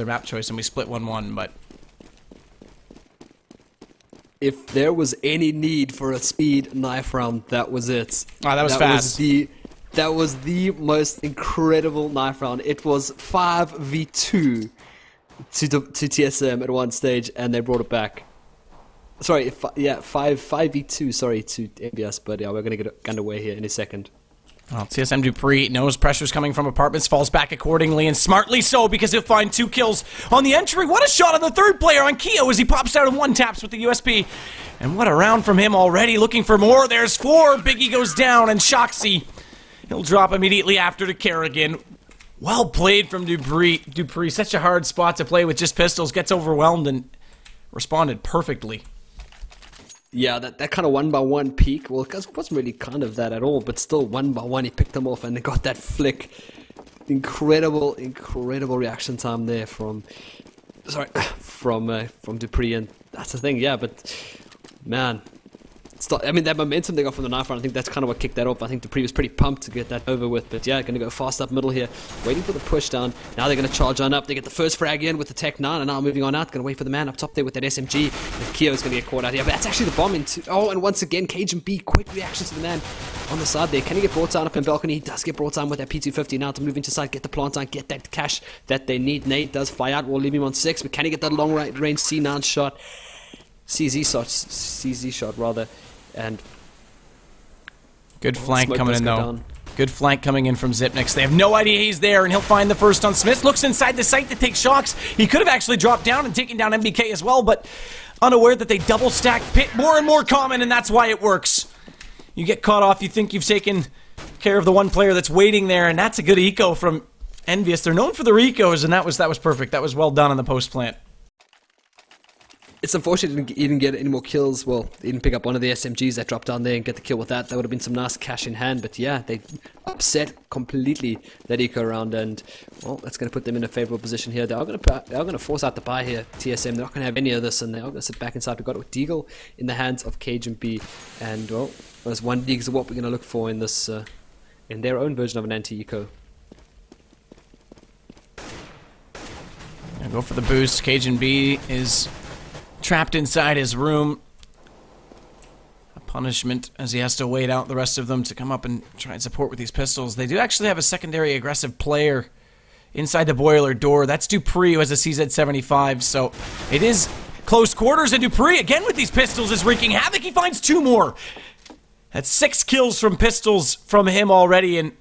their map choice, and we split 1-1, but... If there was any need for a speed knife round, that was it. Oh, that was fast. That was the most incredible knife round. It was 5v2 to TSM at one stage, and they brought it back. Sorry, 5v2, sorry, to EnVyUs, but yeah, we're going to get underway here in a second. Well, TSM Dupree knows pressure's coming from apartments, falls back accordingly, and smartly so, because he'll find 2 kills on the entry. What a shot on the third player on Keo as he pops out in 1 taps with the USP. And what a round from him already, looking for more. There's 4. Biggie goes down, and Shoxy, he'll drop immediately after to Kerrigan. Well played from Dupree. Dupree, such a hard spot to play with just pistols, gets overwhelmed and responded perfectly. Yeah, that kind of 1-by-1 peek, well, it wasn't really kind of that at all, but still 1-by-1, he picked them off and they got that flick. Incredible reaction time there from Dupree, and that's the thing, yeah, but man, I mean, that momentum they got from the knife round, I think that's kind of what kicked that off. I think Dupree was pretty pumped to get that over with, but yeah, going to go fast up middle here, waiting for the push down. Now they're going to charge on up. They get the first frag in with the Tech 9, and now moving on out, going to wait for the man up top there with that SMG. And Keo's going to get caught out here, but that's actually the bomb into... Oh, and once again, Cajun B, quick reaction to the man on the side there. Can he get brought down up in balcony? He does get brought down with that P250 now to move into side, get the plant down, get that cash that they need. Nate does fire out, we'll leave him on 6, but can he get that long range C9 shot? CZ shot, rather, and... Good flank coming in, though. Good flank coming in from Zipnix. They have no idea he's there, and he'll find the first on Smith. Looks inside the site to take shocks. He could have actually dropped down and taken down MBK as well, but unaware that they double stack pit more and more common, and that's why it works. You get caught off, you think you've taken care of the one player that's waiting there, and that's a good eco from EnVyUs. They're known for the recos, and that was perfect. That was well done on the post plant. It's unfortunate he didn't get any more kills. Well, he didn't pick up one of the SMGs that dropped down there and get the kill with that. That would have been some nice cash in hand. But yeah, they upset completely that eco round, and well, that's going to put them in a favorable position here. They are going to force out the buy here. TSM, they're not going to have any of this, and they are going to sit back inside. We've got Deagle in the hands of Cajun B, and well, there's 1 Deagle is what we're going to look for in this, in their own version of an anti-eco. Go for the boost. Cajun B is trapped inside his room. A punishment as he has to wait out the rest of them to come up and try and support with these pistols. They do actually have a secondary aggressive player inside the boiler door. That's Dupree, who has a CZ75, so it is close quarters, and Dupree again with these pistols is wreaking havoc. He finds 2 more. That's 6 kills from pistols from him already, and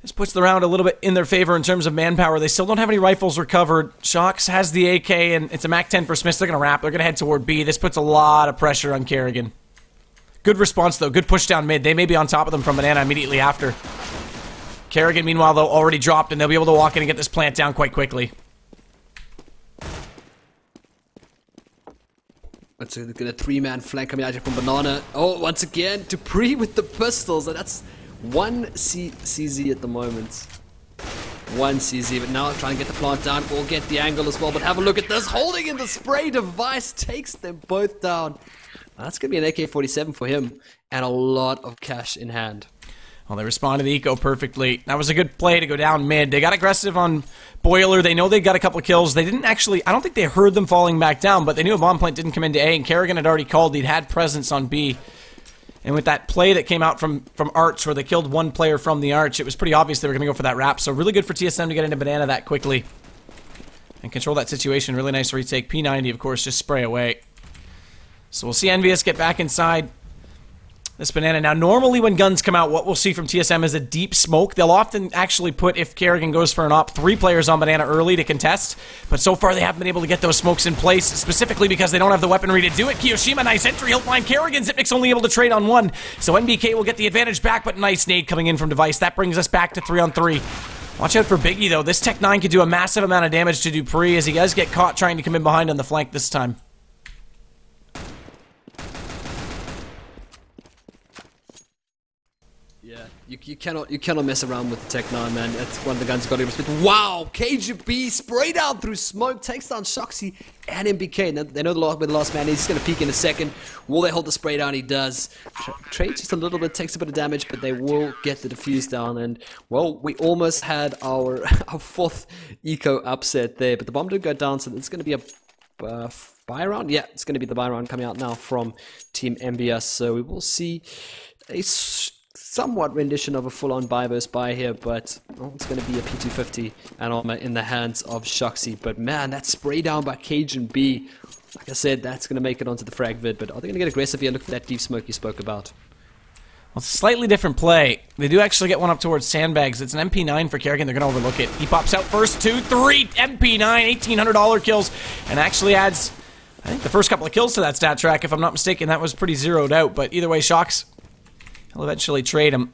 this puts the round a little bit in their favor in terms of manpower. They still don't have any rifles recovered. Shox has the AK, and it's a MAC-10 for Smith. They're going to wrap. They're going to head toward B. This puts a lot of pressure on Kerrigan. Good response, though. Good push down mid. They may be on top of them from Banana immediately after. Kerrigan, meanwhile, though, already dropped, and they'll be able to walk in and get this plant down quite quickly. Let's get a 3-man flank coming out here from Banana. Oh, once again, Dupree with the pistols, and that's 1 CZ at the moment. 1 CZ, but now try and get the plant down. We'll get the angle as well, but have a look at this. Holding in the spray device takes them both down. That's going to be an AK-47 for him, and a lot of cash in hand. Well, they responded to the eco perfectly. That was a good play to go down mid. They got aggressive on Boiler. They know they got a couple of kills. They didn't actually... I don't think they heard them falling back down, but they knew a bomb plant didn't come into A, and Kerrigan had already called. He'd had presence on B. And with that play that came out from Arch, where they killed 1 player from the Arch, it was pretty obvious they were going to go for that wrap. So really good for TSM to get into Banana that quickly and control that situation. Really nice retake. P90, of course, just spray away. So we'll see EnVyUs get back inside this Banana. Now, normally when guns come out, what we'll see from TSM is a deep smoke. They'll often actually put, if Kerrigan goes for an op, 3 players on Banana early to contest. But so far, they haven't been able to get those smokes in place, specifically because they don't have the weaponry to do it. Kiyoshima, nice entry. He'll find Kerrigan. Zipnik's only able to trade on 1. So NBK will get the advantage back, but nice nade coming in from Device. That brings us back to 3-on-3. Watch out for Biggie, though. This Tech 9 could do a massive amount of damage to Dupree as he does get caught trying to come in behind on the flank this time. Yeah, You cannot mess around with the Tech 9, man. That's one of the guns you got to respect. Wow, KGB spray down through smoke, takes down Shoxy and MBK. Now, they know where the last man is. He's going to peek in a second. Will they hold the spray down? He does. Trades just a little bit, takes a bit of damage, but they will get the defuse down. And, well, we almost had our fourth eco upset there, but the bomb did go down, so it's going to be a buy round. Yeah, it's going to be the buy round coming out now from Team EnVyUs. So we will see a somewhat rendition of a full-on buy versus buy here, but it's going to be a P250 and armor in the hands of Shoxy. But man, that spray down by Cajun B, like I said, that's going to make it onto the frag vid. But are they going to get aggressive here? Look for that deep smoke you spoke about. Well, it's a slightly different play. They do actually get one up towards sandbags. It's an MP9 for Kerrigan. They're going to overlook it. He pops out first, 2, 3, MP9, $1,800 kills, and actually adds, I think, the first couple of kills to that stat track. If I'm not mistaken, that was pretty zeroed out. But either way, Shox, he'll eventually trade him.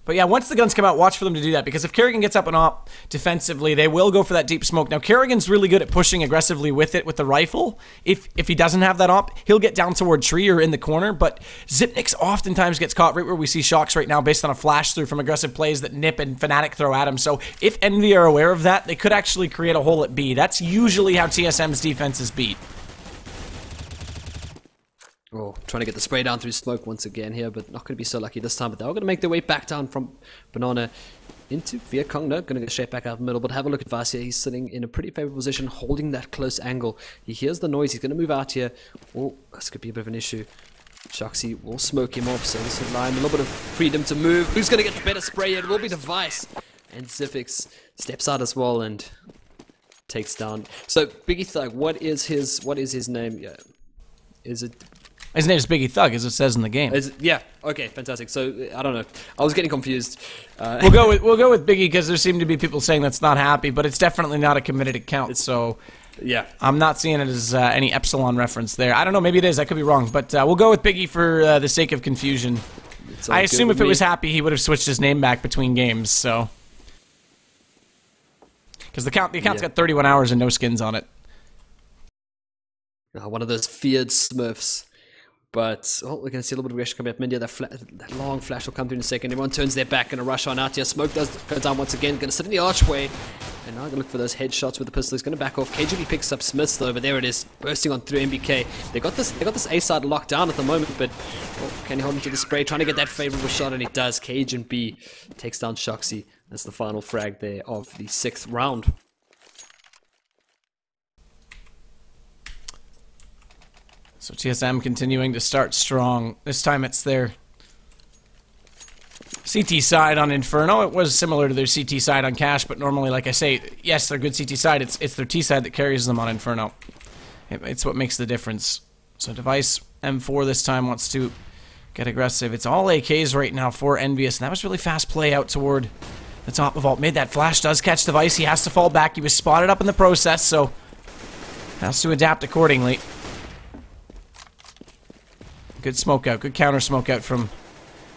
But yeah, once the guns come out, watch for them to do that, because if Kerrigan gets up and op defensively, they will go for that deep smoke. Now, Kerrigan's really good at pushing aggressively with it, with the rifle. If he doesn't have that op, he'll get down toward tree or in the corner, but Zipnix oftentimes gets caught right where we see Shox right now based on a flash through from aggressive plays that Nip and Fnatic throw at him. So if Envy are aware of that, they could actually create a hole at B. That's usually how TSM's defense is beat. Oh, trying to get the spray down through smoke once again here, but not going to be so lucky this time. But they're going to make their way back down from Banana into Vietcong. No, going to go straight back out the middle. But have a look at Vasia. He's sitting in a pretty favorable position, holding that close angle. He hears the noise. He's going to move out here. Oh, this could be a bit of an issue. Shoxy will smoke him off, so this will allow him a little bit of freedom to move. Who's going to get the better spray? It will be Device. And Zifix steps out as well and takes down. So, Biggie Thug, what is his name? Yeah. Is it... His name is Biggie Thug, as it says in the game. Yeah. Okay. Fantastic. So I don't know. I was getting confused. We'll go with Biggie because there seem to be people saying that's not happy, but it's definitely not a committed account. So yeah, I'm not seeing it as any Epsilon reference there. I don't know. Maybe it is. I could be wrong, but we'll go with Biggie for the sake of confusion. I assume if it was happy, he would have switched his name back between games. So because the account's got 31 hours and no skins on it. One of those feared Smurfs. But, we're going to see a little bit of aggression coming up. Mindia, that long flash will come through in a second. Everyone turns their back, going to rush on out here. Smoke does go down once again. Going to sit in the archway. And now going to look for those headshots with the pistol. He's going to back off. KGB picks up Smiths, though, but there it is. Bursting on through MBK. They got this A side locked down at the moment, but can he hold him to the spray? Trying to get that favorable shot, and he does. Cajun B takes down Shoxy. That's the final frag there of the 6th round. So TSM continuing to start strong. This time it's their CT side on Inferno. It was similar to their CT side on Cash, but normally, like I say, yes, they're good CT side. It's their T side that carries them on Inferno. It's what makes the difference. So Device M4 this time wants to get aggressive. It's all AKs right now for EnVyUs, and that was really fast play out toward the top of Alt Mid. That flash does catch Device. He has to fall back. He was spotted up in the process, so has to adapt accordingly. Good smoke out. Good counter smoke out from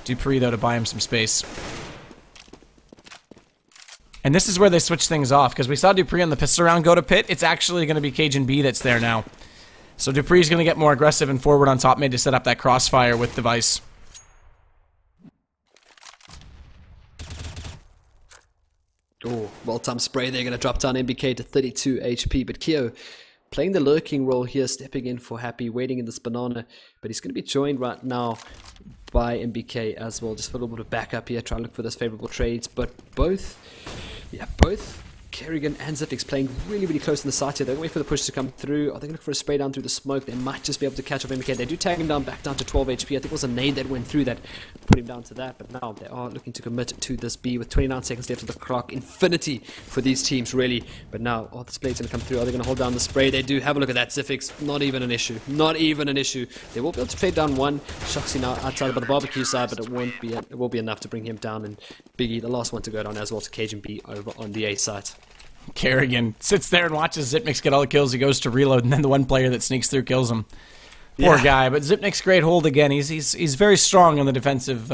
Dupree, though, to buy him some space. And this is where they switch things off, because we saw Dupree on the pistol round go to pit. It's actually going to be Cajun B that's there now. So Dupree's going to get more aggressive and forward on top mid to set up that crossfire with Device. Oh, well-timed spray. They're going to drop down MBK to 32 HP, but Keo playing the lurking role here, stepping in for Happy, waiting in this banana, but he's going to be joined right now by MBK as well, just for a little bit of backup here, trying to look for those favorable trades, but both Kerrigan and Zifix playing really, really close in the site here. They're going to wait for the push to come through. Are they going to look for a spray down through the smoke? They might just be able to catch up MBK. They do tag him down, back down to 12 HP. I think it was a nade that went through that, put him down to that. But now they are looking to commit to this B with 29 seconds left on the clock. Infinity for these teams, really. But now, the splay's going to come through. Are they going to hold down the spray? They do. Have a look at that, Zifix. Not even an issue. Not even an issue. They will be able to trade down one. Shoxy now outside by the barbecue side, but it will be enough to bring him down. And Biggie, the last one to go down as well, to Cajun B over on the A side. Kerrigan sits there and watches Zipnix get all the kills. He goes to reload, and then the one player that sneaks through kills him. Poor guy, but Zipnix great hold again. He's very strong on the defensive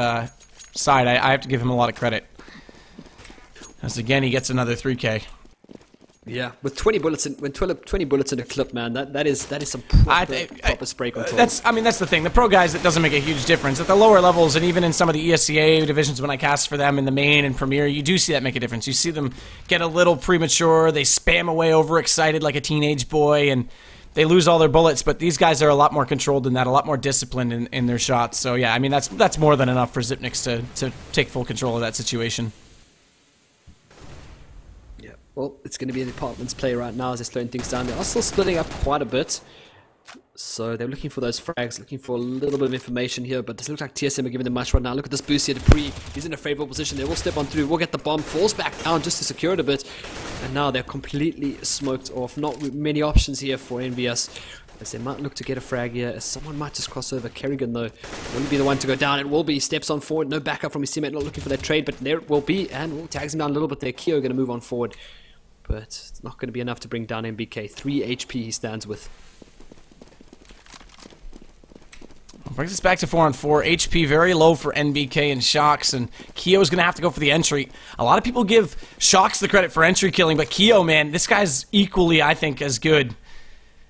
side. I have to give him a lot of credit. As again, he gets another 3K. Yeah, with 20 bullets in 20 bullets in a clip, man, that is some proper spray control. That's the thing. The pro guys, it doesn't make a huge difference. At the lower levels, and even in some of the ESCA divisions when I cast for them in the main and Premier, you do see that make a difference. You see them get a little premature, they spam away overexcited like a teenage boy, and they lose all their bullets, but these guys are a lot more controlled than that, a lot more disciplined in their shots. So yeah, I mean, that's more than enough for Xyp9x to take full control of that situation. Well, it's going to be the Department's play right now as they're slowing things down. They are still splitting up quite a bit. So they're looking for those frags, looking for a little bit of information here, but it doesn't look like TSM are giving them much right now. Look at this boost here, Dupree. He's in a favorable position. They will step on through. We'll get the bomb. Falls back down just to secure it a bit. And now they're completely smoked off. Not many options here for EnVyUs, as they might look to get a frag here. As someone might just cross over. Kerrigan, though, wouldn't be the one to go down. It will be. Steps on forward. No backup from his teammate. Not looking for that trade, but there it will be. And tags him down a little bit there. Keo going to move on forward. But it's not going to be enough to bring down MBK. 3 HP he stands with. Brings us back to 4-on-4. HP very low for NBK and Shocks, and Keo's going to have to go for the entry. A lot of people give Shocks the credit for entry killing, but Keo, man, this guy's equally, I think, as good.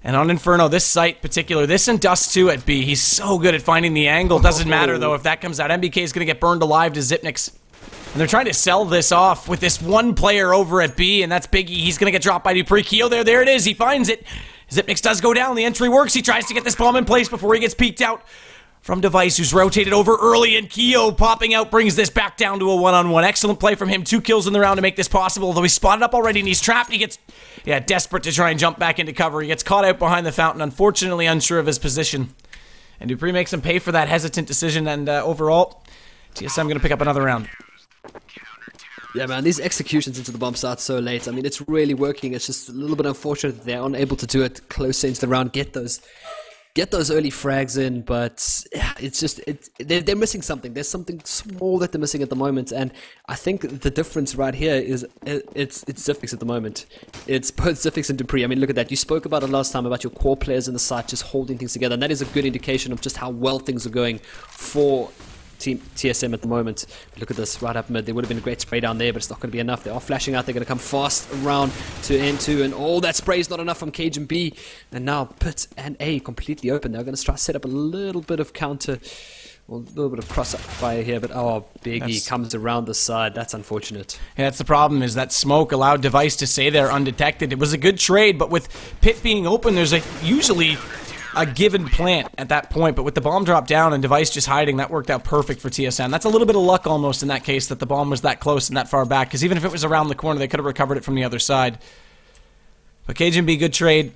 And on Inferno, this site particular, this and Dust 2 at B, he's so good at finding the angle. Doesn't matter, though, if that comes out. MBK is going to get burned alive to Xyp9x. And they're trying to sell this off with this one player over at B, and that's Biggie. He's going to get dropped by Dupree. Keo there it is. He finds it. Xyp9x does go down. The entry works. He tries to get this bomb in place before he gets peeked out from Device, who's rotated over early, and Keo popping out brings this back down to a one-on-one. Excellent play from him. 2 kills in the round to make this possible, although he's spotted up already and he's trapped. He gets, desperate to try and jump back into cover. He gets caught out behind the fountain, unfortunately unsure of his position. And Dupree makes him pay for that hesitant decision, and overall, TSM going to pick up another round. Yeah, man, these executions into the bomb start so late. I mean, it's really working. It's just a little bit unfortunate that they're unable to do it close into the round, get those early frags in, but it's just they're missing something. There's something small that they're missing at the moment, and I think the difference right here is it's Xyp9x at the moment. It's both Xyp9x and Dupree. I mean, look at that. You spoke about it last time about your core players in the site just holding things together, and that is a good indication of just how well things are going for Team TSM at the moment. Look at this right up mid. There would have been a great spray down there, but it's not going to be enough. They are flashing out. They're going to come fast around to N2, and that spray is not enough from Cage and B. And now Pit and A completely open. They're going to try to set up a little bit of counter, a little bit of cross fire here, but Biggie comes around the side. That's unfortunate. Yeah, that's the problem, is that smoke allowed Device to stay there undetected. It was a good trade, but with Pit being open, there's usually a given plant at that point, but with the bomb drop down and Device just hiding, that worked out perfect for TSM. That's a little bit of luck almost in that case, that the bomb was that close and that far back, because even if it was around the corner, they could have recovered it from the other side. But Cage and B, good trade.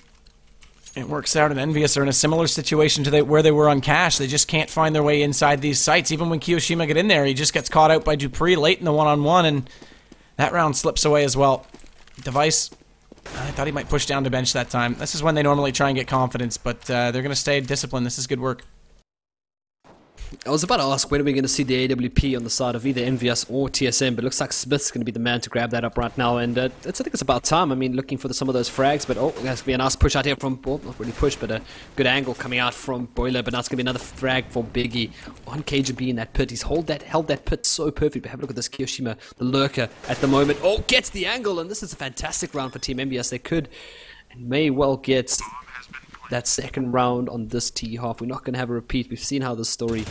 It works out, and EnVyUs are in a similar situation to where they were on Cash. They just can't find their way inside these sites. Even when Kiyoshima get in there, he just gets caught out by Dupree late in the one-on-one, and that round slips away as well. Device, I thought he might push down to bench that time. This is when they normally try and get confidence, but they're going to stay disciplined. This is good work. I was about to ask, when are we going to see the AWP on the side of either EnVyUs or TSM, but it looks like Smith's going to be the man to grab that up right now, and I think it's about time. I mean, looking for some of those frags, but there's going to be a nice push out here from, well, not really push, but a good angle coming out from Boiler, but now it's going to be another frag for Biggie on KGB in that pit. He's held that pit so perfect, but have a look at this Kiyoshima, the lurker at the moment. Gets the angle, and this is a fantastic round for Team EnVyUs. They could and may well get that second round on this T half. We're not going to have a repeat. We've seen how the story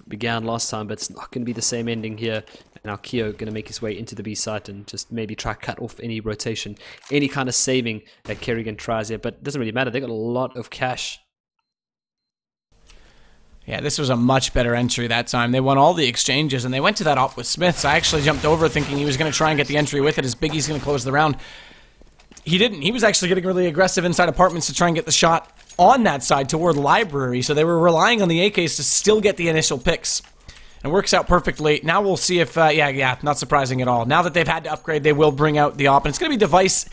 began last time, but it's not going to be the same ending here. And now Keo going to make his way into the B site and just maybe try cut off any rotation, any kind of saving that Kerrigan tries here. But it doesn't really matter. They got a lot of cash. Yeah, this was a much better entry that time. They won all the exchanges, and they went to that op with Smiths. I actually jumped over thinking he was going to try and get the entry with it as Biggie's going to close the round. He didn't. He was actually getting really aggressive inside apartments to try and get the shot on that side toward library, so they were relying on the AKs to still get the initial picks. And it works out perfectly. Now we'll see if, not surprising at all. Now that they've had to upgrade, they will bring out the op, and it's going to be Device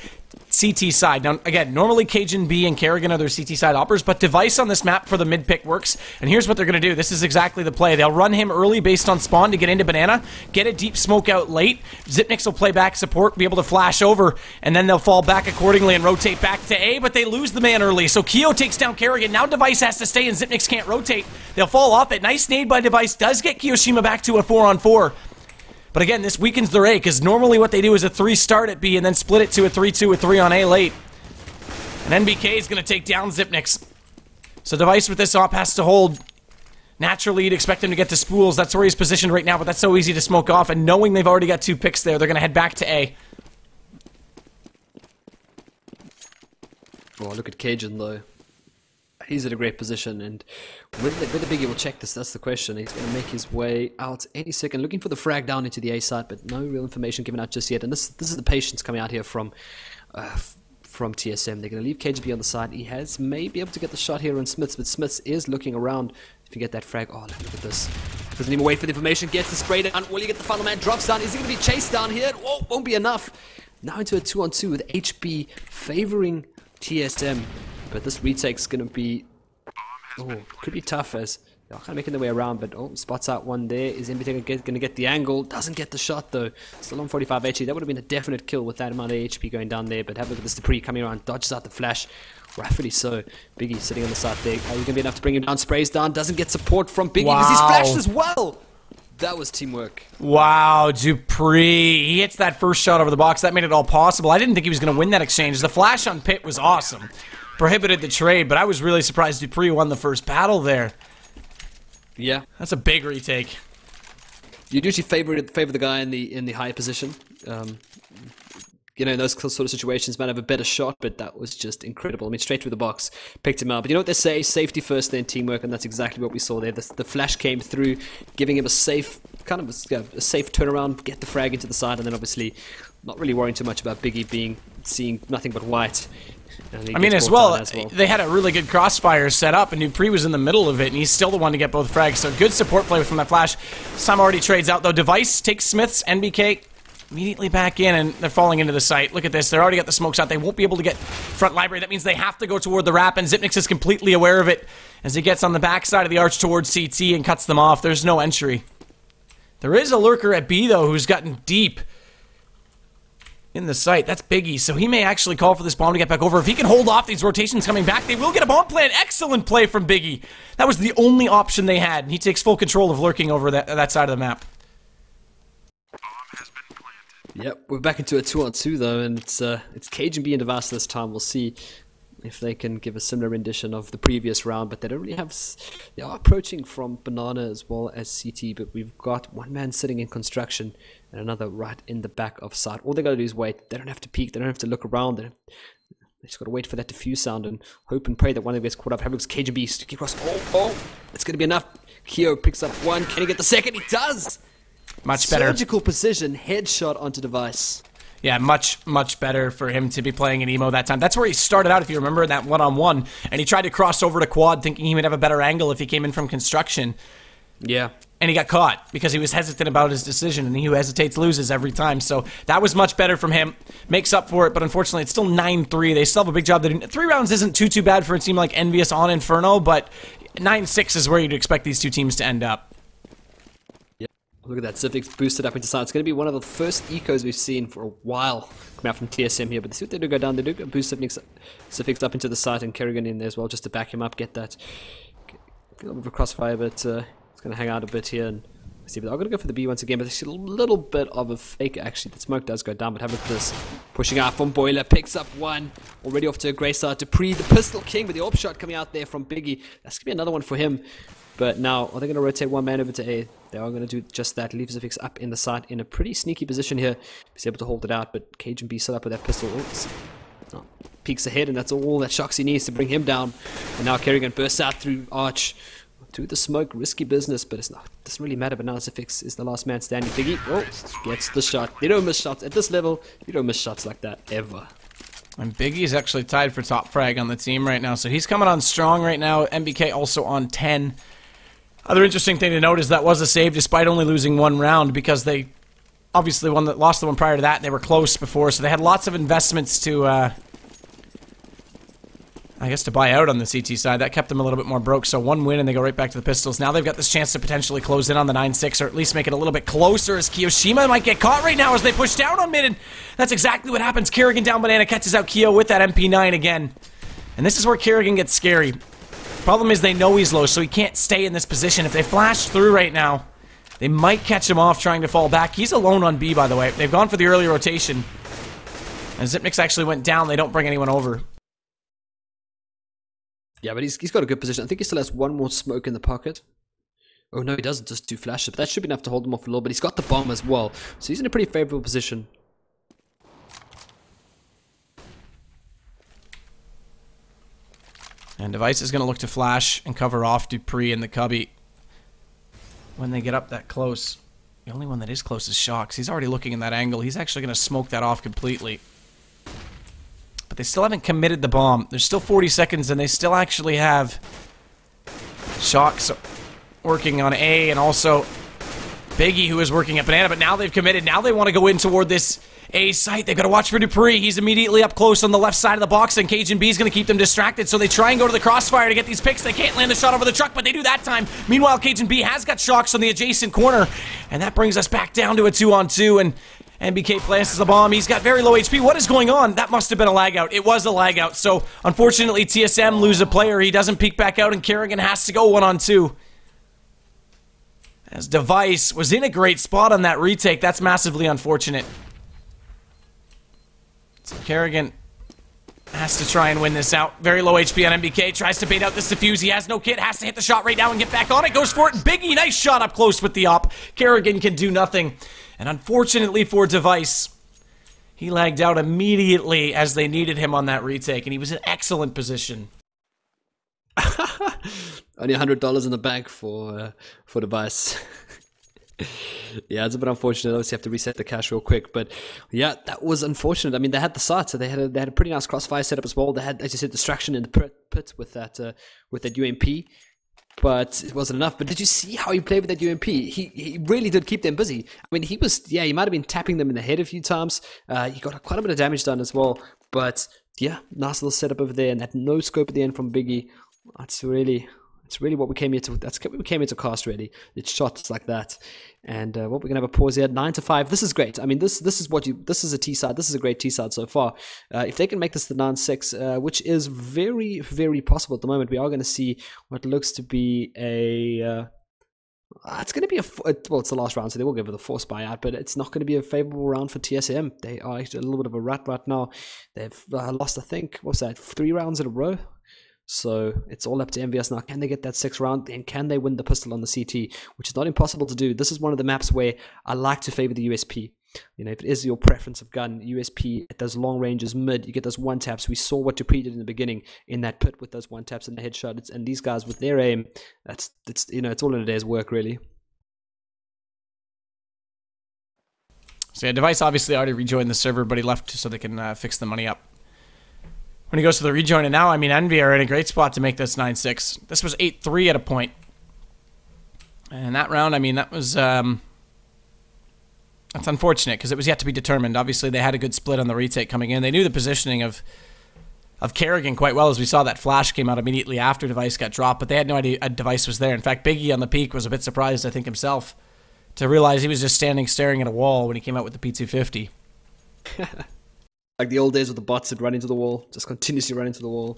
CT side. Now, again, normally Cajun B and Kerrigan are their CT side oppers, but Device on this map for the mid pick works. And here's what they're going to do. This is exactly the play. They'll run him early based on spawn to get into Banana, get a deep smoke out late. Xyp9x will play back support, be able to flash over, and then they'll fall back accordingly and rotate back to A, but they lose the man early. So Keo takes down Kerrigan. Now Device has to stay, and Xyp9x can't rotate. They'll fall off it. Nice nade by Device. Does get Kiyoshima back to a 4-on-4. But again, this weakens their A, because normally what they do is a 3 start at B and then split it to a 3-2 with 3 on A late. And NBK is going to take down Xyp9x. So Device with this op has to hold. Naturally, you'd expect him to get to Spools. That's where he's positioned right now, but that's so easy to smoke off. And knowing they've already got 2 picks there, they're going to head back to A. Oh, look at Cajun, though. He's in a great position, and whether Biggie will check this, that's the question. He's going to make his way out any second, looking for the frag down into the A side, but no real information given out just yet. And this is the patience coming out here from TSM. They're going to leave KGB on the side. He may be able to get the shot here on Smiths, but Smiths is looking around if you get that frag. Oh, look at this. Doesn't even wait for the information, gets the spray down. Will you get the final man? Drops down. Is he going to be chased down here? Oh, won't be enough. Now into a 2-on-2 with HB favoring TSM. But this retake's going to be, could be tough as they're kind of making their way around. But spots out one there. Is everything going to get the angle? Doesn't get the shot though. Still on 45 HP. That would have been a definite kill with that amount of HP going down there. But have a look at this Dupree coming around, dodges out the flash. Rightfully so. Biggie sitting on the side there. Are you going to be enough to bring him down? Sprays down. Doesn't get support from Biggie because he's flashed as well. That was teamwork. Wow, Dupree. He hits that first shot over the box. That made it all possible. I didn't think he was going to win that exchange. The flash on Pitt was awesome. Prohibited the trade, but I was really surprised Dupree won the first battle there. Yeah. That's a big retake. You'd usually favor the guy in the high position. You know, in those sort of situations, might have a better shot, but that was just incredible. I mean, straight through the box, picked him up. But you know what they say? Safety first, then teamwork, and that's exactly what we saw there. The flash came through, giving him a safe, kind of a safe turnaround, get the frag into the side, and then obviously not really worrying too much about Biggie seeing nothing but white. I mean, as well, they had a really good crossfire set up, and Dupree was in the middle of it, and he's still the one to get both frags. So good support play from that flash. Sam already trades out, though. Device takes Smiths, NBK immediately back in, and they're falling into the site. Look at this. They're already got the smokes out. They won't be able to get front library. That means they have to go toward the wrap, and Xyp9x is completely aware of it as he gets on the backside of the arch towards CT and cuts them off. There's no entry. There is a lurker at B, though, who's gotten deep in the site. That's Biggie, so he may actually call for this bomb to get back over. If he can hold off these rotations coming back, they will get a bomb plant. Excellent play from Biggie. That was the only option they had, and he takes full control of lurking over that side of the map. Yep, we're back into a 2-on-2 though, and it's Cajun B and Device this time. We'll see if they can give a similar rendition of the previous round, but they don't really have. They are approaching from Banana as well as CT, but we've got one man sitting in construction and another right in the back of side. All they got to do is wait. They don't have to peek. They don't have to look around. They just got to wait for that diffuse sound and hope and pray that one of them gets caught up. Have a look, Cajun B sticking across. Oh, it's going to be enough. Keo picks up one. Can he get the second? He does. Much better. Surgical precision, headshot onto Device. Yeah, much better for him to be playing an emo that time. That's where he started out, if you remember, that one-on-one. And he tried to cross over to quad, thinking he would have a better angle if he came in from construction. Yeah. And he got caught because he was hesitant about his decision, and he who hesitates loses every time. So that was much better from him. Makes up for it, but unfortunately it's still 9-3. They still have a big job to do. 3 rounds isn't too bad for a team like EnVyUs on Inferno, but 9-6 is where you'd expect these two teams to end up. Look at that, Xyp9x boosted up into side. It's going to be one of the first ecos we've seen for a while coming out from TSM here. But they see what they do go down. They do boost Xyp9x up into the side, and Kerrigan in there as well just to back him up, get that. Get a little bit of a crossfire, but it's going to hang out a bit here. And see, but I'm going to go for the B once again, but there's a little bit of a fake actually. The smoke does go down, but have a look at this. Pushing out from Boiler, picks up one. Already off to a grey start. Dupree, the pistol king with the AWP shot coming out there from Biggie. That's going to be another one for him. But now, are they going to rotate one man over to A? They are going to do just that. Leave Xyp9x up in the side in a pretty sneaky position here. He's able to hold it out, but Cajun B set up with that pistol. Oh, peeks ahead, and that's all that Shoxy needs to bring him down. And now Kerrigan bursts out through Arch. Through the smoke, risky business, but it doesn't really matter. But now Xyp9x is the last man standing. Biggie, gets the shot. They don't miss shots. At this level, you don't miss shots like that, ever. And Biggie's actually tied for top frag on the team right now, so he's coming on strong right now. MBK also on 10. Other interesting thing to note is that was a save despite only losing 1 round, because they obviously lost the one prior to that, and they were close before, so they had lots of investments to, I guess, to buy out on the CT side. That kept them a little bit more broke, so 1 win and they go right back to the pistols. Now they've got this chance to potentially close in on the 9-6, or at least make it a little bit closer, as Kiyoshima might get caught right now as they push down on mid, and that's exactly what happens. Kerrigan down Banana, catches out Keo with that MP9 again. And this is where Kerrigan gets scary. Problem is they know he's low, so he can't stay in this position. If they flash through right now, They might catch him off trying to fall back. He's alone on B, by the way. They've gone for the early rotation. And Zipnik's actually went down. They don't bring anyone over. Yeah, but he's got a good position. I think he still has one more smoke in the pocket. Oh, no, he doesn't. Just 2 flashes. But that should be enough to hold him off a little bit. He's got the bomb as well. So he's in a pretty favorable position. And Device is going to look to flash and cover off Dupree and the Cubby when they get up that close. The only one that is close is Shocks. He's already looking in that angle. He's actually going to smoke that off completely. But they still haven't committed the bomb. There's still 40 seconds, and they still actually have Shocks working on A, and also Biggie, who is working at Banana. But now they've committed. Now they want to go in toward this A site. They've got to watch for Dupree. He's immediately up close on the left side of the box, and Cajun B is going to keep them distracted, so they try and go to the crossfire to get these picks. They can't land the shot over the truck, but they do that time. Meanwhile, Cajun B has got Shocks on the adjacent corner, and that brings us back down to a 2-on-2, and NBK plants the bomb. He's got very low HP. What is going on? That must have been a lag out. It was a lag out, so unfortunately TSM lose a player. He doesn't peek back out, and Kerrigan has to go 1-on-2. As Device was in a great spot on that retake. That's massively unfortunate. So Kerrigan has to try and win this out. Very low HP on MBK. Tries to bait out this defuse. He has no kit. Has to hit the shot right now and get back on it. Goes for it. Biggie, nice shot up close with the op. Kerrigan can do nothing. And unfortunately for Device, he lagged out immediately as they needed him on that retake. And he was in excellent position. Only $100 in the bank for Device. Yeah, it's a bit unfortunate. Obviously, have to reset the cash real quick. But yeah, that was unfortunate. I mean, they had the site, so they had a pretty nice crossfire setup as well. They had, as you said, distraction in the pit with that UMP, but it wasn't enough. But did you see how he played with that UMP? He really did keep them busy. I mean, he might have been tapping them in the head a few times. He got quite a bit of damage done as well. But yeah, nice little setup over there, and that no scope at the end from Biggie. It's really what we came here to. That's what we came here to cast. Really, it's shots like that. And what we're gonna have a pause here. 9-5. This is great. I mean, this is a T side. This is a great T side so far. If they can make this the 9-6, which is very, very possible at the moment, we are going to see what looks to be a. It's going to be well, it's the last round, so they will go for the force buyout, but it's not going to be a favorable round for TSM. They are actually a little bit of a rut right now. They've lost, I think, what's that, 3 rounds in a row. So it's all up to EnVyUs now. Can they get that 6th round? And can they win the pistol on the CT? Which is not impossible to do. This is one of the maps where I like to favor the USP. You know, if it is your preference of gun, USP at those long ranges, mid, you get those 1-taps. We saw what Dupree did in the beginning in that pit with those 1-taps and the headshot. And these guys with their aim, it's all in a day's work, really. So yeah, Device obviously already rejoined the server, but he left so they can fix the money up. When he goes to the rejoin, and now, I mean, Envy are in a great spot to make this 9-6. This was 8-3 at a point. And that round, I mean, that was, that's unfortunate, because it was yet to be determined. Obviously, they had a good split on the retake coming in. They knew the positioning of Kerrigan quite well, as we saw that flash came out immediately after Device got dropped, but they had no idea a Device was there. In fact, Biggie on the peak was a bit surprised, I think, himself, to realize he was just standing staring at a wall when he came out with the P250. Like the old days with the bots that run into the wall, just continuously run into the wall.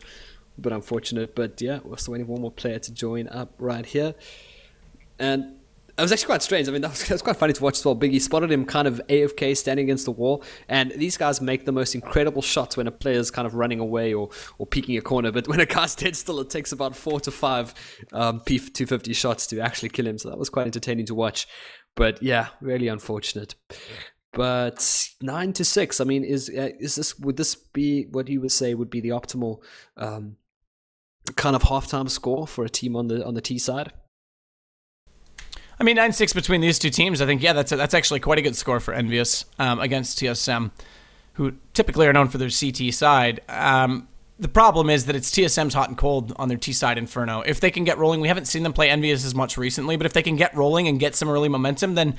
A bit unfortunate, but yeah, we're still waiting for one more player to join up right here. And it was actually quite strange. I mean, that was quite funny to watch as well. Biggie spotted him kind of AFK standing against the wall, and these guys make the most incredible shots when a player's kind of running away or peeking a corner, but when a guy's dead still, it takes about 4 to 5 P250 shots to actually kill him, so that was quite entertaining to watch. But yeah, really unfortunate. But 9-6. I mean, would this be what you would say would be the optimal kind of halftime score for a team on the T side? I mean, 9-6 between these two teams. I think that's actually quite a good score for EnVyUs against TSM, who typically are known for their CT side. The problem is that it's TSM's hot and cold on their T side Inferno. If they can get rolling, we haven't seen them play EnVyUs as much recently, but if they can get rolling and get some early momentum, then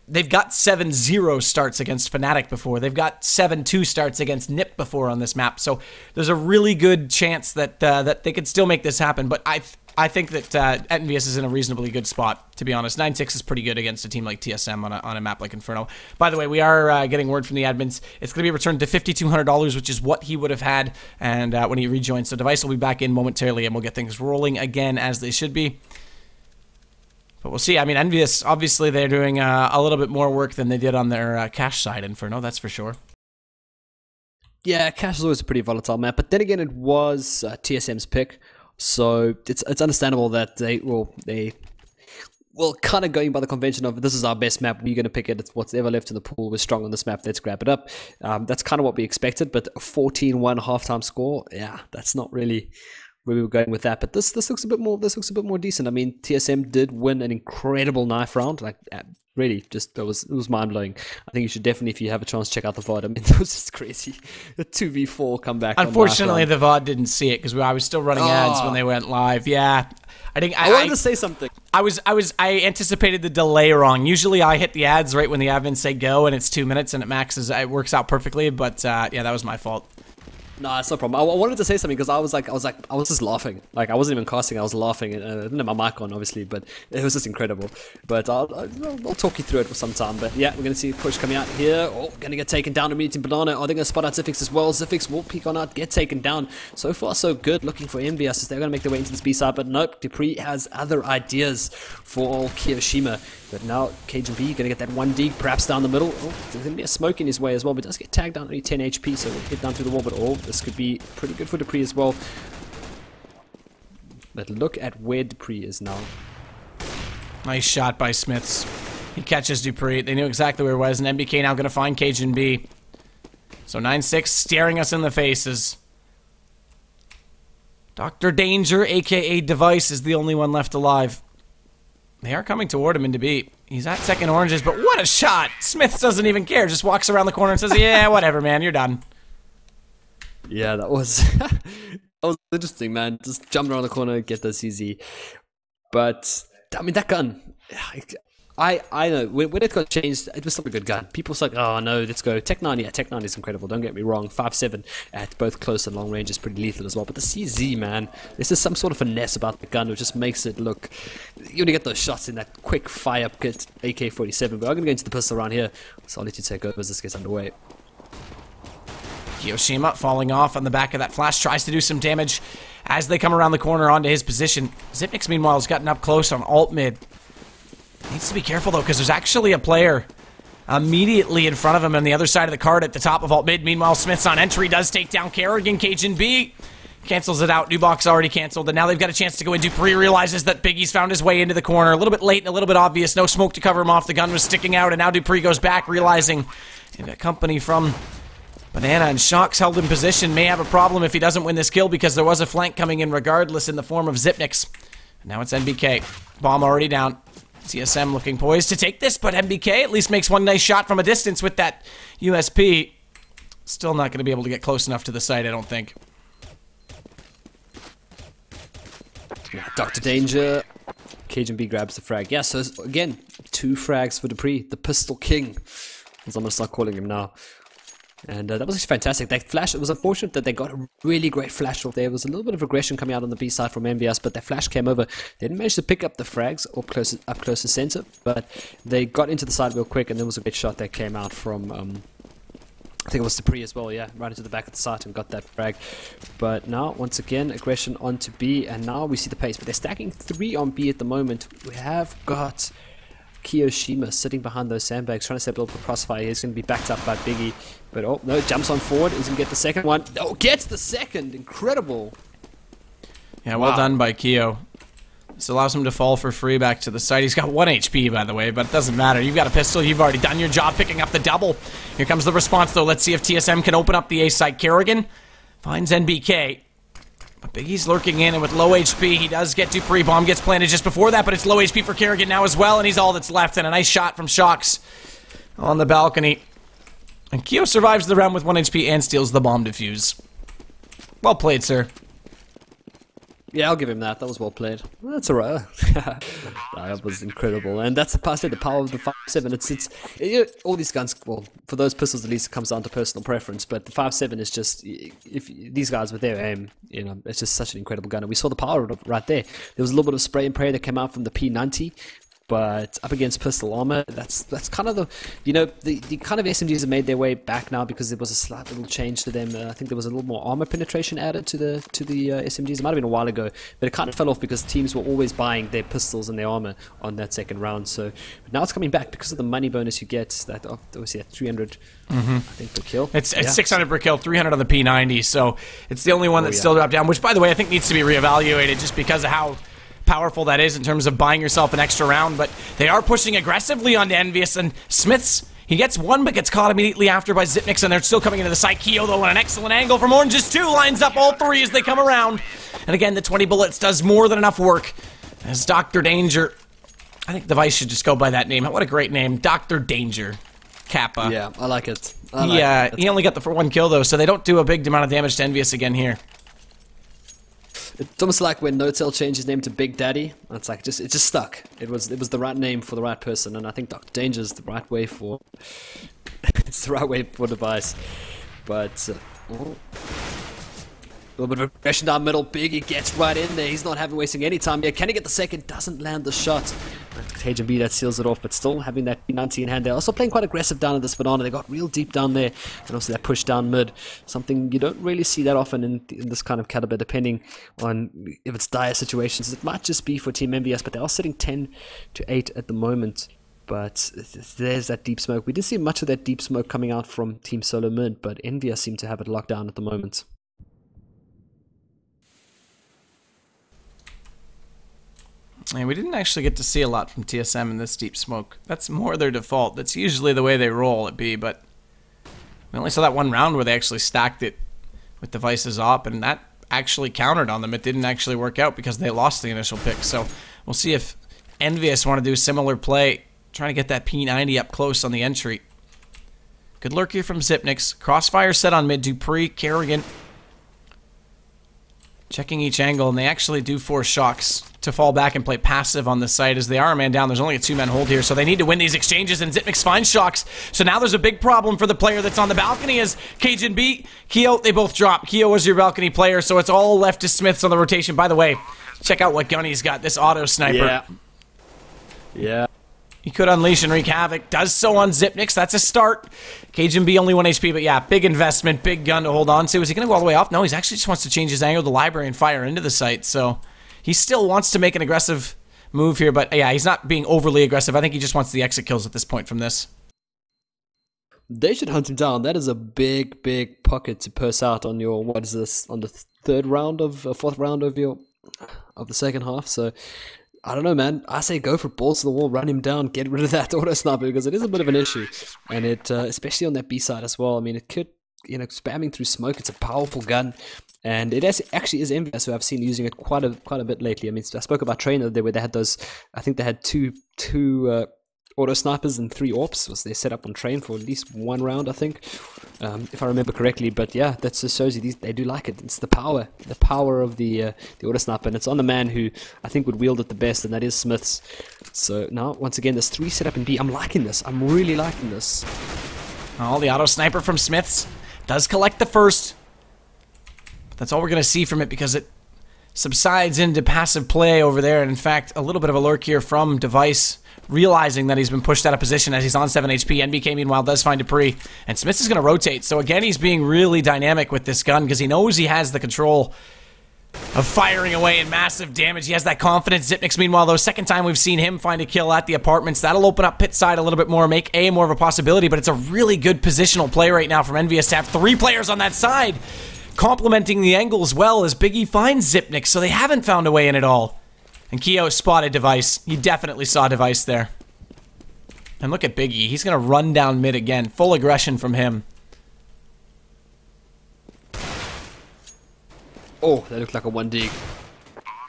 they've got 7-0 starts against Fnatic before. They've got 7-2 starts against NIP before on this map. So there's a really good chance that that they could still make this happen. But I think that EnVyUs is in a reasonably good spot, to be honest. 9-6 is pretty good against a team like TSM on a map like Inferno. By the way, we are getting word from the admins. It's going to be returned to $5,200, which is what he would have had and when he rejoins. So Device will be back in momentarily, and we'll get things rolling again as they should be. But we'll see. I mean, EnVyUs, obviously they're doing a little bit more work than they did on their cash side, Inferno, that's for sure. Yeah, cash is always a pretty volatile map, but then again, it was TSM's pick, so it's understandable that they kind of going by the convention of this is our best map, we're going to pick it, it's what's ever left in the pool, we're strong on this map, let's grab it up. That's kind of what we expected, but a 14-1 halftime score, yeah, that's not really where we were going with that. But this looks a bit more decent. I mean, TSM did win an incredible knife round, like really, just it was mind blowing. I think you should definitely, if you have a chance, check out the VOD. I mean, it was just crazy. The 2v4 comeback. Unfortunately, the VOD didn't see it because I was still running ads when they went live. Yeah, I wanted to say something. I anticipated the delay wrong. Usually, I hit the ads right when the admins say go, and it's 2 minutes, and it works out perfectly. But yeah, that was my fault. No, it's no problem. I wanted to say something because I was just laughing. Like, I wasn't even casting, I was laughing. And I didn't have my mic on, obviously, but it was just incredible. But I'll talk you through it for some time. But yeah, we're going to see a push coming out here. Oh, going to get taken down immediately in Banana. Are they going to spot out Zifix as well? Zifix will peek on out, get taken down. So far, so good. Looking for EnVyUs as they're going to make their way into this B side. But nope, Dupree has other ideas for Kiyoshima. But now Cajun B going to get that 1D, perhaps down the middle. Oh, there's going to be a smoke in his way as well, but does get tagged down, only 10 HP, so we'll get down through the wall. But oh, this could be pretty good for Dupree as well. But look at where Dupree is now. Nice shot by Smiths. He catches Dupree. They knew exactly where it was, and MBK now going to find Cajun B. So 9-6 staring us in the faces. Dr. Danger, aka Device, is the only one left alive. They are coming toward him into B. He's at second oranges, but what a shot! Smith doesn't even care, just walks around the corner and says, yeah, whatever, man, you're done. Yeah, that was that was interesting, man. Just jump around the corner, get this easy. But, I mean, that gun, I know, when it got changed, it was still a good gun. People was like, oh no, let's go. Tech 9, yeah, Tech 9 is incredible, don't get me wrong. 5.7 at both close and long range is pretty lethal as well. But the CZ, man, there's just some sort of finesse about the gun which just makes it look, you only get those shots in that quick fire up kit, AK-47. But I'm going to go into the pistol around here, so I'll let you take over as this gets underway. Kiyoshima falling off on the back of that flash, tries to do some damage as they come around the corner onto his position. Zipnix, meanwhile, has gotten up close on alt mid. Needs to be careful, though, because there's actually a player immediately in front of him on the other side of the card at the top of alt mid. Meanwhile, Smith's on entry, does take down Kerrigan. Cajun B cancels it out. New box already canceled, and now they've got a chance to go in. Dupree realizes that Biggie's found his way into the corner. A little bit late and a little bit obvious. No smoke to cover him off. The gun was sticking out, and now Dupree goes back, realizing they've got company from Banana, and Shock's held in position. May have a problem if he doesn't win this kill because there was a flank coming in regardless in the form of Zipnix. And now it's NBK. Bomb already down. TSM looking poised to take this, but MBK at least makes one nice shot from a distance with that USP. Still not going to be able to get close enough to the site, I don't think. Yeah, Dr. Danger. Cajun B grabs the frag. Yeah, so again, 2 frags for Dupree, the Pistol King, as I'm going to start calling him now. And that was actually fantastic. That flash, it was unfortunate that they got a really great flash off there. There was a little bit of aggression coming out on the B side from EnVyUs, but that flash came over. They didn't manage to pick up the frags up close to center, but they got into the side real quick, and there was a great shot that came out from, I think it was Dupree as well, yeah, right into the back of the site and got that frag. But now, once again, aggression onto B, and now we see the pace. But they're stacking 3 on B at the moment. We have got Kiyoshima sitting behind those sandbags, trying to set up the crossfire. He's going to be backed up by Biggie. But oh, no, jumps on forward. He's going to get the second one. Oh, gets the second. Incredible. Yeah, well done by Kyo. This allows him to fall for free back to the site. He's got 1 HP, by the way, but it doesn't matter. You've got a pistol. You've already done your job picking up the double. Here comes the response, though. Let's see if TSM can open up the A site. Kerrigan finds NBK. But Biggie's lurking in, and with low HP, he does get Dupree. Bomb gets planted just before that, but it's low HP for Kerrigan now as well, and he's all that's left. And a nice shot from Shocks on the balcony. And Kyo survives the round with 1 HP and steals the bomb defuse. Well played, sir. Yeah, I'll give him that. That was well played. That's alright. That was incredible. And that's the power of the 5.7. All these guns, well, for those pistols at least, it comes down to personal preference. But the 5.7 is just, if these guys with their aim, you know, it's just such an incredible gun. And we saw the power of it right there. There was a little bit of spray and pray that came out from the P90. But up against pistol armor, that's kind of the, you know, the kind of SMGs have made their way back now because there was a slight little change to them. I think there was a little more armor penetration added to the SMGs. It might have been a while ago, but it kind of fell off because teams were always buying their pistols and their armor on that second round. So but now it's coming back because of the money bonus you get. That obviously at 300, I think, per kill. It's 600 per kill, 300 on the P90. So it's the only one that's still dropped down. Which, by the way, I think needs to be reevaluated just because of how powerful that is in terms of buying yourself an extra round. But they are pushing aggressively onto EnVyUs, and Smiths, he gets one but gets caught immediately after by Zipnix, and they're still coming into the site. Keo, though, on an excellent angle from Orange's 2, lines up all three as they come around. And again, the 20 bullets does more than enough work as Dr. Danger, I think Device should just go by that name. What a great name, Dr. Danger Kappa. Yeah, I like it. He only got the one kill, though, so they don't do a big amount of damage to EnVyUs again here. It's almost like when No-Tail changed his name to Big Daddy. It's like it just stuck. It was the right name for the right person, and I think Dr. Danger is the right way for it's the right way for Device. But a little bit of aggression down middle. Biggie gets right in there. He's not wasting any time here. Can he get the second? Doesn't land the shot. Cajun B that seals it off, but still having that P90 in hand. They're also playing quite aggressive down at this banana. They got real deep down there, and also that push down mid. Something you don't really see that often in this kind of caliber, depending on if it's dire situations. It might just be for Team EnVyUs, but they are sitting 10-8 at the moment. But there's that deep smoke. We didn't see much of that deep smoke coming out from Team SoloMid, but EnVyUs seem to have it locked down at the moment. And we didn't actually get to see a lot from TSM in this deep smoke. That's more their default. That's usually the way they roll at B, but we only saw that one round where they actually stacked it with devices op, and that actually countered on them. It didn't actually work out because they lost the initial pick. So we'll see if EnVyUs want to do a similar play, trying to get that P90 up close on the entry. Good lurk here from Zipnix. Crossfire set on mid. Dupree, Kerrigan checking each angle, and they actually do force Shocks to fall back and play passive on the site as they are a man down. There's only a two-man hold here, so they need to win these exchanges, and Zipnix finds Shocks. So now there's a big problem for the player that's on the balcony as Cajun B, Keo, they both drop. Keo was your balcony player, so it's all left to Smiths on the rotation. By the way, check out what gun he's got, this auto sniper. Yeah. He could unleash and wreak havoc. Does so on Zipnix. That's a start. Cajun B only 1 HP, but yeah, big investment, big gun to hold on to. Is he going to go all the way off? No, he actually just wants to change his angle to the library and fire into the site. So he still wants to make an aggressive move here, but yeah, he's not being overly aggressive. I think he just wants the exit kills at this point from this. They should hunt him down. That is a big, big pocket to purse out on your, what is this, on the fourth round of the second half. So I don't know, man. I say go for balls to the wall, run him down, get rid of that auto sniper because it is a bit of an issue, and it especially on that B side as well. I mean, it could, spamming through smoke. It's a powerful gun, and it actually is EnVyUs who I've seen using it quite a bit lately. I mean, I spoke about Trainer there where they had those. I think they had two auto snipers and 3 AWPs was their setup on Train for at least 1 round, I think, if I remember correctly. But yeah, that just shows you they do like it. It's the power of the auto sniper, and it's on the man who I think would wield it the best, and that is Smiths. So now once again, there's 3 set up in B. I'm liking this. I'm really liking this. Oh, the auto sniper from Smiths does collect the first. But that's all we're gonna see from it because it subsides into passive play over there. And in fact, a little bit of a lurk here from Device, realizing that he's been pushed out of position as he's on 7 HP. NBK, meanwhile, does find Dupree, and Smiths is going to rotate. So again, he's being really dynamic with this gun because he knows he has the control of firing away in massive damage. He has that confidence. Zipnix, meanwhile, though, second time we've seen him find a kill at the apartments. That'll open up pit side a little bit more, make A more of a possibility, but it's a really good positional play right now from EnVyUs to have 3 players on that side, complementing the angle as well as Biggie finds Zipnix, so they haven't found a way in at all. And Keo spotted Device. He definitely saw Device there. And look at Biggie. He's going to run down mid again. Full aggression from him. Oh, that looked like a 1D.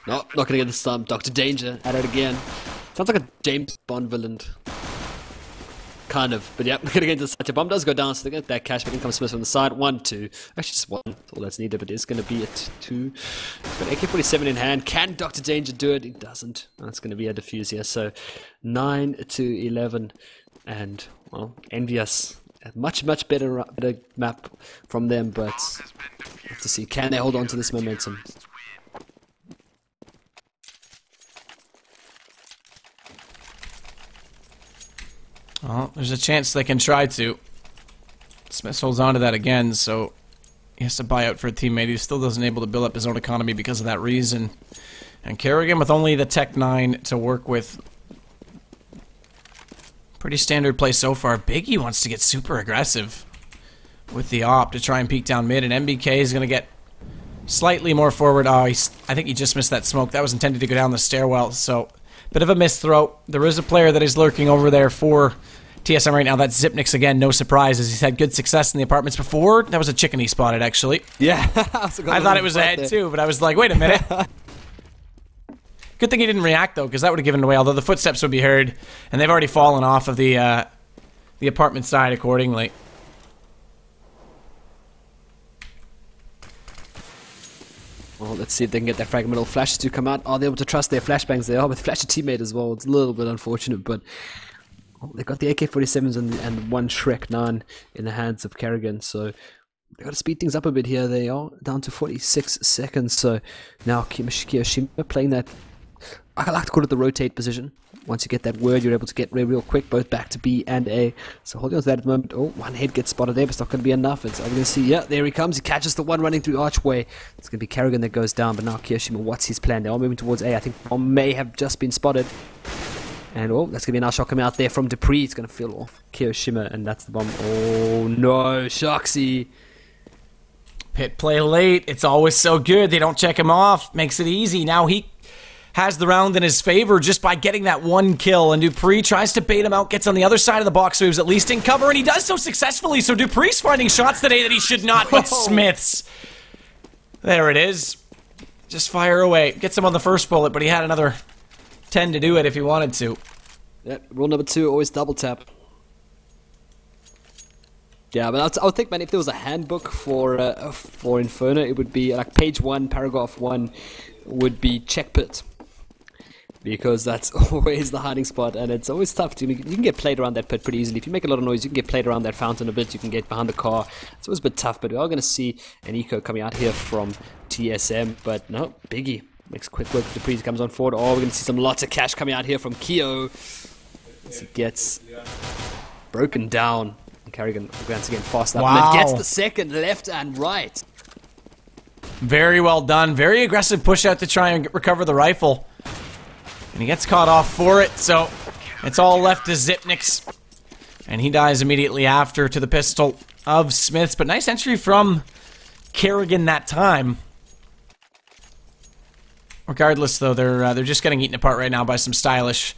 No, not going to get this time. Dr. Danger at it again. Sounds like a James Bond villain. Kind of, but yeah, we're gonna get into such a bomb does go down, so they get that cash, but in comes Smith from the side. 1-2. Actually, just 1. That's all that's needed, but it's gonna be a 2. He's got AK-47 in hand. Can Dr. Danger do it? He doesn't. That's gonna be a defuse here. So 9-11, and well, EnVyUs, a much better map from them, but have to see can they hold on to this momentum. Well, there's a chance they can try to. Smith holds on to that again, so he has to buy out for a teammate. He still doesn't able to build up his own economy because of that reason. And Kerrigan with only the Tech 9 to work with. Pretty standard play so far. Biggie wants to get super aggressive with the op to try and peek down mid, and MBK is going to get slightly more forward. Oh, I think he just missed that smoke. That was intended to go down the stairwell, so bit of a missed throw. There is a player that is lurking over there for TSM right now. That's Zipnix again, no surprise, as he's had good success in the apartments before. That was a chicken he spotted, actually. Yeah. I thought it was a head too, but I was like, wait a minute. Good thing he didn't react, though, because that would have given it away, although the footsteps would be heard, and they've already fallen off of the apartment side accordingly. Well, let's see if they can get their fragmental flashes to come out. Are they able to trust their flashbangs? They are, with flash a teammate as well. It's a little bit unfortunate, but they've got the AK-47s and one Shrek 9 in the hands of Kerrigan, so they've got to speed things up a bit here. They are down to 46 seconds, so now Kiyoshima playing that, I like to call it the rotate position. Once you get that word, you're able to get real quick, both back to B and A. So holding on to that at the moment. Oh, one head gets spotted there, but it's not going to be enough. It's, I'm going to see, yeah, there he comes. He catches the one running through Archway. It's going to be Kerrigan that goes down, but now Kiyoshima, what's his plan? They are moving towards A. I think one may have just been spotted. And, oh, that's going to be a nice shot coming out there from Dupree. It's going to feel off Kiyoshima, and that's the bomb. Oh, no, Shoxy. Pit play late. It's always so good. They don't check him off. Makes it easy. Now he has the round in his favor just by getting that one kill, and Dupree tries to bait him out, gets on the other side of the box so he was at least in cover, and he does so successfully. So Dupree's finding shots today that he should not, but Smith's. There it is. Just fire away. Gets him on the first bullet, but he had another 10 to do it if he wanted to. Yeah, rule number 2, always double tap. Yeah, but I would think, man, if there was a handbook for Inferno, it would be like page 1, paragraph 1 would be check pit. Because that's always the hiding spot, and it's always tough to. You can get played around that pit pretty easily. If you make a lot of noise, you can get played around that fountain a bit. You can get behind the car. It's always a bit tough, but we are going to see an eco coming out here from TSM. But no, Biggie makes quick work. Dupree comes on forward. Oh, we're going to see some lots of cash coming out here from Keo as he gets broken down. And Kerrigan once again fast up, and then gets the second left and right. Very well done. Very aggressive push out to try and recover the rifle. And he gets caught off for it, so it's all left to Zipnix. And he dies immediately after to the pistol of Smiths. But nice entry from Kerrigan that time. Regardless, though, they're just getting eaten apart right now by some stylish,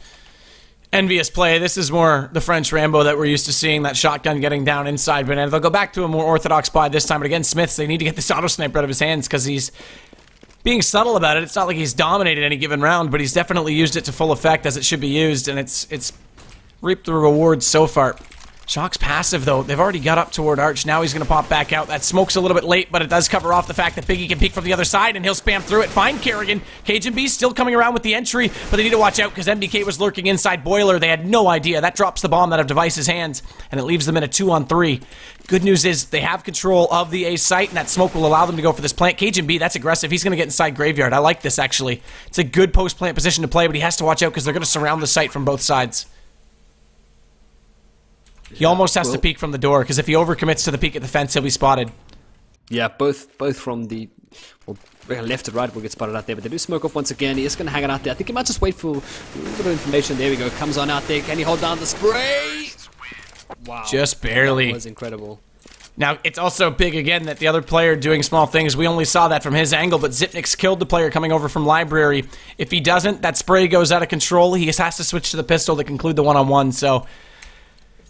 envious play. This is more the French Rambo that we're used to seeing, that shotgun getting down inside. But they'll go back to a more orthodox buy this time. But again, Smiths, they need to get this auto sniper out of his hands because he's being subtle about it. It's not like he's dominated any given round, but he's definitely used it to full effect as it should be used, and it's reaped the rewards so far. Shock's passive, though. They've already got up toward Arch. Now he's going to pop back out. That smoke's a little bit late, but it does cover off the fact that Biggie can peek from the other side, and he'll spam through it. Find Kerrigan. Cajun B's still coming around with the entry, but they need to watch out because MBK was lurking inside Boiler. They had no idea. That drops the bomb out of Device's hands, and it leaves them in a 2-on-3. Good news is they have control of the A site, and that smoke will allow them to go for this plant. Cajun B, that's aggressive. He's going to get inside Graveyard. I like this, actually. It's a good post-plant position to play, but he has to watch out because they're going to surround the site from both sides. He almost has to peek from the door, because if he overcommits to the peek at the fence, he'll be spotted. Yeah, both from the left to right will get spotted out there, but they do smoke off once again. He is going to hang it out there. I think he might just wait for a little bit of information. There we go. Comes on out there. Can he hold down the spray? Wow. Just barely. That was incredible. Now, it's also big again that the other player doing small things. We only saw that from his angle, but Zipnix killed the player coming over from Library. If he doesn't, that spray goes out of control. He just has to switch to the pistol to conclude the one-on-one, so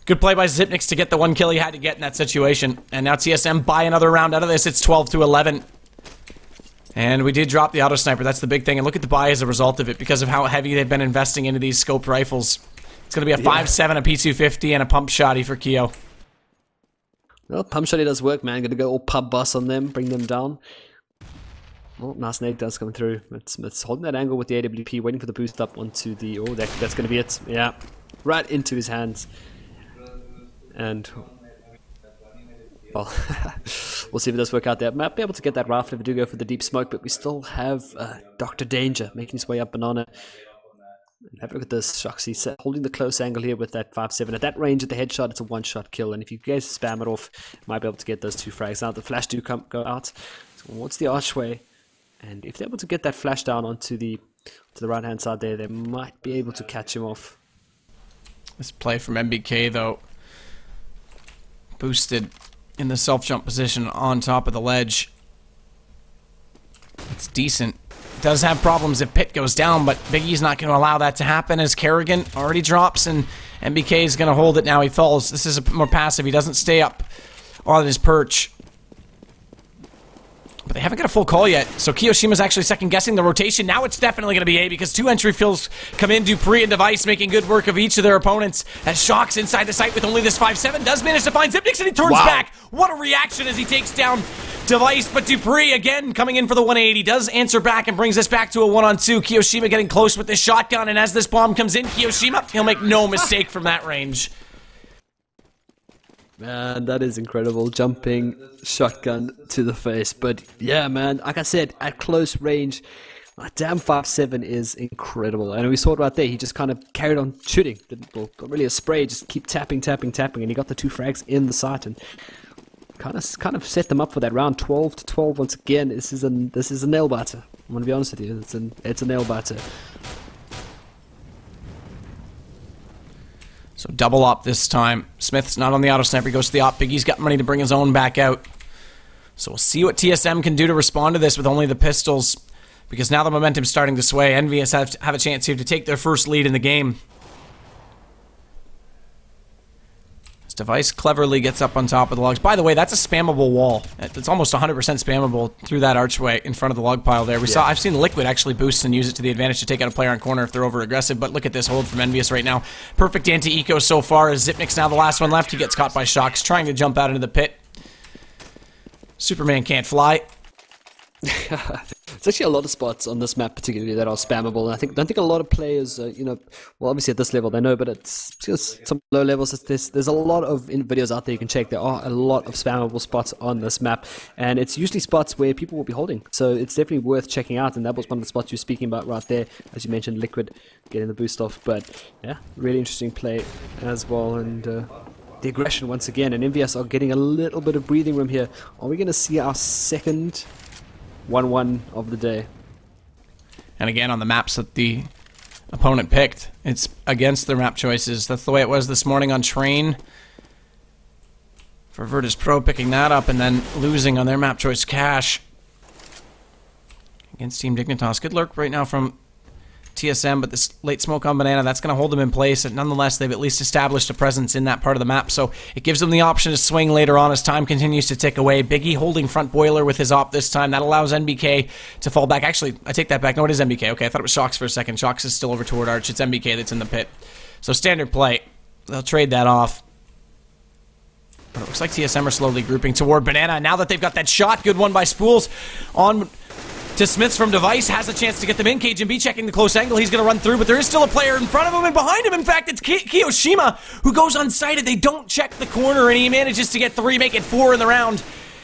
good play by Zipnix to get the one kill he had to get in that situation. And now TSM buy another round out of this. It's 12-11. And we did drop the auto sniper. That's the big thing. And look at the buy as a result of it because of how heavy they've been investing into these scoped rifles. It's going to be a 5.7, a P250, and a pump shotty for Keo. Well, pump shotty does work, man. Going to go all pub bus on them, bring them down. Oh, nice nade does come through. It's holding that angle with the AWP, waiting for the boost up onto the... Oh, that's going to be it. Yeah, right into his hands. And, well, we'll see if it does work out there. Might be able to get that rifle if we do go for the deep smoke, but we still have Dr. Danger making his way up Banana. Have a look at this. Shoxy holding the close angle here with that 5-7. At that range, at the headshot, it's a one-shot kill. And if you guys spam it off, you might be able to get those 2 frags. Now, the flash do go out towards the archway. And if they're able to get that flash down onto the right-hand side there, they might be able to catch him off. This play from MBK, though, boosted in the self-jump position on top of the ledge. It's decent. Does have problems if Pit goes down, but Biggie's not going to allow that to happen as Kerrigan already drops, and MBK is going to hold it now. He falls. This is more passive. He doesn't stay up on his perch. But they haven't got a full call yet, so Kiyoshima's actually second-guessing the rotation. Now it's definitely going to be A, because 2 entry fills come in. Dupree and Device making good work of each of their opponents. As Shox inside the site with only this 5-7 does manage to find Zipnix, and he turns back. What a reaction as he takes down Device, but Dupree again coming in for the 180. Does answer back and brings us back to a 1-on-2. Kiyoshima getting close with the shotgun, and as this bomb comes in, Kiyoshima, he'll make no mistake from that range. Man, that is incredible. Jumping shotgun to the face. But yeah, man, like I said, at close range, that damn 5-7 is incredible. And we saw it right there. He just kind of carried on shooting. Well, not really a spray, just keep tapping. And he got the 2 frags in the sight and kind of set them up for that round. 12-12 once again. This is a nail biter. I'm going to be honest with you. It's a nail biter. So double op this time. Smith's not on the auto sniper. He goes to the op. Biggie's got money to bring his own back out. So we'll see what TSM can do to respond to this with only the pistols, because now the momentum's starting to sway. EnVyUs have a chance here to take their first lead in the game. Device cleverly gets up on top of the logs. By the way, that's a spammable wall. It's almost 100% spammable through that archway in front of the log pile there. I've seen Liquid actually boost and use it to the advantage to take out a player on corner if they're over aggressive, but look at this hold from EnVyUs right now. Perfect anti-eco so far as Zipnix now the last one left. He gets caught by Shox, trying to jump out into the pit. Superman can't fly. There's actually a lot of spots on this map particularly that are spammable, and I don't think a lot of players, well, obviously at this level they know, but it's just some low levels. There's a lot of videos out there you can check. There are a lot of spammable spots on this map, and it's usually spots where people will be holding, so it's definitely worth checking out. And that was one of the spots you were speaking about right there, as you mentioned, Liquid getting the boost off. But yeah, really interesting play as well, and the aggression once again, and EnVyUs are getting a little bit of breathing room here. Are we going to see our second 1-1 of the day? And again, on the maps that the opponent picked, it's against their map choices. That's the way it was this morning on Train. For Virtus Pro picking that up and then losing on their map choice Cash against Team Dignitas. Good lurk right now from TSM, but this late smoke on Banana, that's going to hold them in place. And nonetheless, they've at least established a presence in that part of the map, so it gives them the option to swing later on as time continues to tick away. Biggie holding front boiler with his op this time. That allows NBK to fall back. Actually, I take that back. No, it is NBK. Okay, I thought it was Shox for a second. Shox is still over toward Arch. It's NBK that's in the pit. So standard play. They'll trade that off. But it looks like TSM are slowly grouping toward Banana. Now that they've got that shot, good one by Spools on to Smiths from Device, has a chance to get them in. KJB checking the close angle. He's going to run through, but there is still a player in front of him and behind him. In fact, it's Kiyoshima who goes unsighted. They don't check the corner, and he manages to get 3, make it 4 in the round.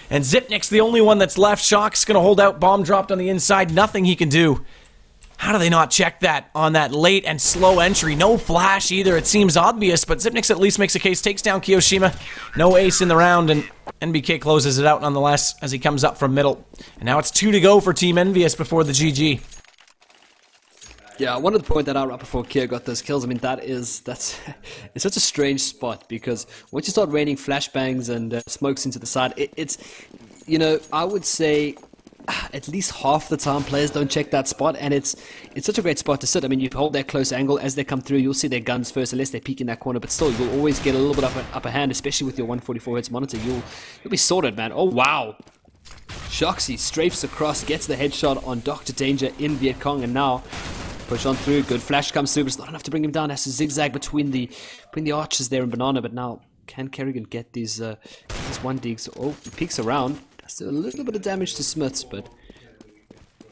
And Zipnix, the only one that's left. Shock's going to hold out. Bomb dropped on the inside. Nothing he can do. How do they not check that on that late and slow entry? No flash either. It seems obvious, but Zipnix at least makes a case, takes down Kiyoshima. No ace in the round, and NBK closes it out nonetheless as he comes up from middle. And now it's 2 to go for Team EnVyUs before the GG. Yeah, I wanted to point that out right before Kia got those kills. I mean, it's such a strange spot, because once you start raining flashbangs and smokes into the side, it's, I would say at least half the time players don't check that spot, and it's such a great spot to sit. I mean, you hold that close angle. As they come through, you'll see their guns first, unless they peek in that corner, but still, you'll always get a little bit of an upper hand, especially with your 144 Hz monitor. You'll be sorted, man. Oh, wow. Shoxy strafes across, gets the headshot on Dr. Danger in Viet Cong, and now push on through. Good flash comes through, but it's not enough to bring him down. Has to zigzag between the arches there in Banana, but now can Kerrigan get these 1Ds? Oh, he peeks around. Does a little bit of damage to Smiths, but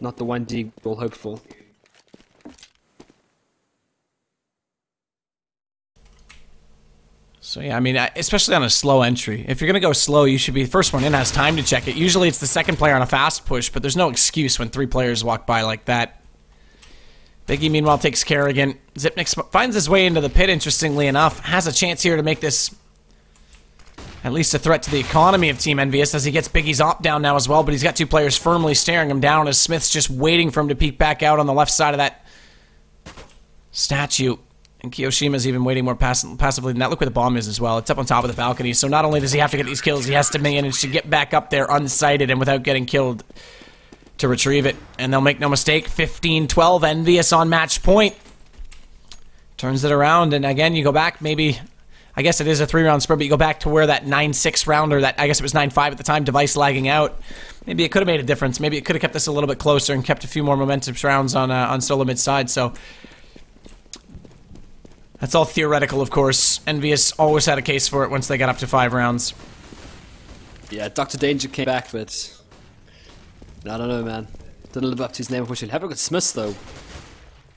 not the 1D we'll hope for. So yeah, I mean, especially on a slow entry. If you're going to go slow, you should be the first one in, has time to check it. Usually it's the second player on a fast push, but there's no excuse when 3 players walk by like that. Biggie, meanwhile, takes Kerrigan. Zipnik finds his way into the pit, interestingly enough. Has a chance here to make this at least a threat to the economy of Team EnVyUs as he gets Biggie's op down now as well, but he's got two players firmly staring him down as Smith's just waiting for him to peek back out on the left side of that statue. And Kiyoshima's even waiting more passively than that. Look where the bomb is as well. It's up on top of the balcony, so not only does he have to get these kills, he has to manage to get back up there unsighted and without getting killed to retrieve it. And they'll make no mistake, 15-12, EnVyUs on match point. Turns it around, and again, you go back, maybe, I guess it is a 3-round spread, but you go back to where that 9-6 rounder, that I guess it was 9-5 at the time, Device lagging out. Maybe it could have made a difference. Maybe it could have kept this a little bit closer and kept a few more momentous rounds on SoloMid's side, so that's all theoretical, of course. EnVyUs always had a case for it once they got up to 5 rounds. Yeah, Dr. Danger came back, but I don't know, man. Didn't live up to his name, unfortunately. Have a look at Smiths, though.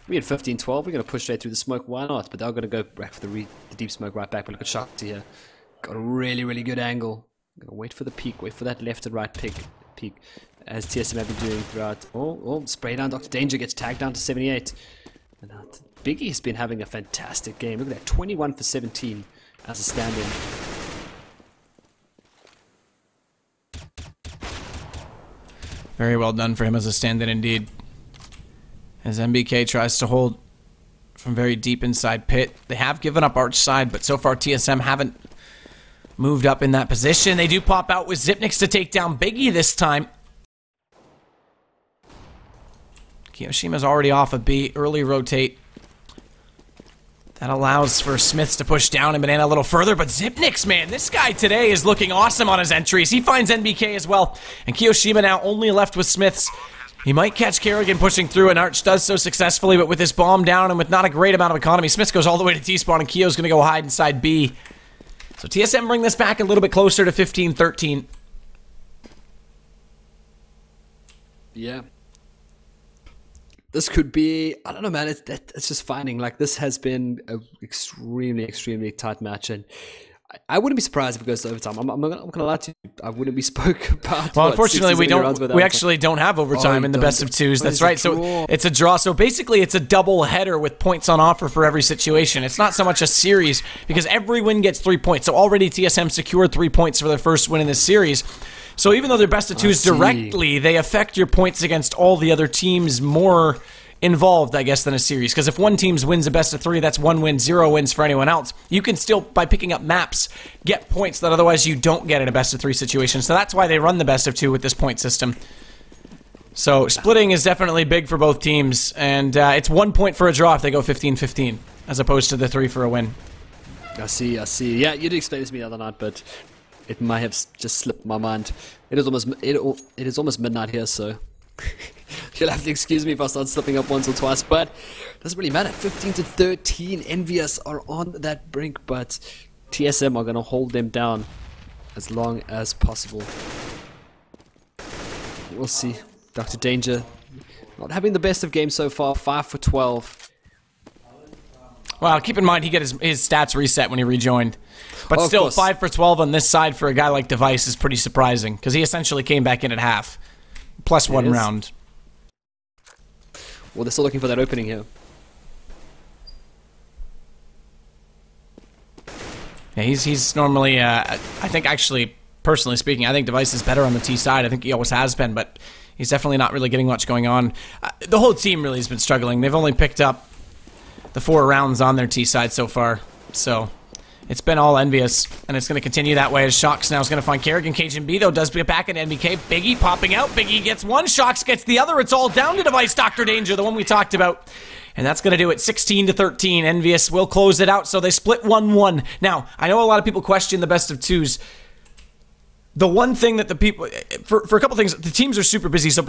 We had 15-12. We're going to push straight through the smoke. Why not? But they're going to go back for the deep smoke right back. But look at Shakti here. Got a really, really good angle. Going to wait for the peak. Wait for that left and right peak. As TSM have been doing throughout. Oh, spray down. Dr. Danger gets tagged down to 78. And Biggie's been having a fantastic game. Look at that. 21 for 17 as a stand-in. Very well done for him as a stand-in indeed. As MBK tries to hold from very deep inside pit. They have given up arch side, but so far TSM haven't moved up in that position. They do pop out with Zipnix to take down Biggie this time. Kiyoshima's already off a B. Early rotate. That allows for Smiths to push down and Banana a little further, but Zipnix, man, this guy today is looking awesome on his entries. He finds NBK as well, and Kiyoshima now only left with Smiths. He might catch Kerrigan pushing through, and Arch does so successfully, but with this bomb down and with not a great amount of economy, Smiths goes all the way to T-spawn, and Kiyo's going to go hide inside B. So TSM bring this back a little bit closer to 15-13. Yeah. This could be, I don't know, man, it's just finding, like, this has been an extremely, extremely tight match, and I wouldn't be surprised if it goes to overtime. I'm going to lie to you, I wouldn't be spoke about. Well, unfortunately, we actually don't have overtime in the best of twos. That's right, so it's a draw. So basically, it's a double header with points on offer for every situation. It's not so much a series, because every win gets 3 points. So already TSM secured 3 points for their first win in this series. So even though they're best of twos directly, they affect your points against all the other teams more involved, I guess, than a series. Because if one team wins a best of 3, that's 1 win, 0 wins for anyone else. You can still, by picking up maps, get points that otherwise you don't get in a best of 3 situation. So that's why they run the best of 2 with this point system. So splitting is definitely big for both teams, and it's 1 point for a draw if they go 15-15, as opposed to the 3 for a win. I see. Yeah, you did explain this to me the other night, but it might have just slipped my mind. It is almost midnight here, so you'll have to excuse me if I start slipping up once or twice, but it doesn't really matter. 15-13, EnVyUs are on that brink, but TSM are going to hold them down as long as possible. We'll see. Dr. Danger not having the best of games so far, 5 for 12. Well, keep in mind he got his stats reset when he rejoined. But still, 5 for 12 on this side for a guy like Device is pretty surprising, because he essentially came back in at half. Plus 1 round. Well, they're still looking for that opening here. Yeah, he's normally, I think actually, personally speaking, I think Device is better on the T side. I think he always has been, but he's definitely not really getting much going on. The whole team really has been struggling. They've only picked up the 4 rounds on their T side so far, so it's been all EnVyUs, and it's going to continue that way as Shox now is going to find Kerrigan. Cajun B, though, does get back into NBK. Biggie popping out. Biggie gets one. Shox gets the other. It's all down to Device. Dr. Danger, the one we talked about. And that's going to do it. 16-13. EnVyUs will close it out, so they split 1-1. Now, I know a lot of people question the best of twos. The one thing that the people... For a couple things, the teams are super busy, so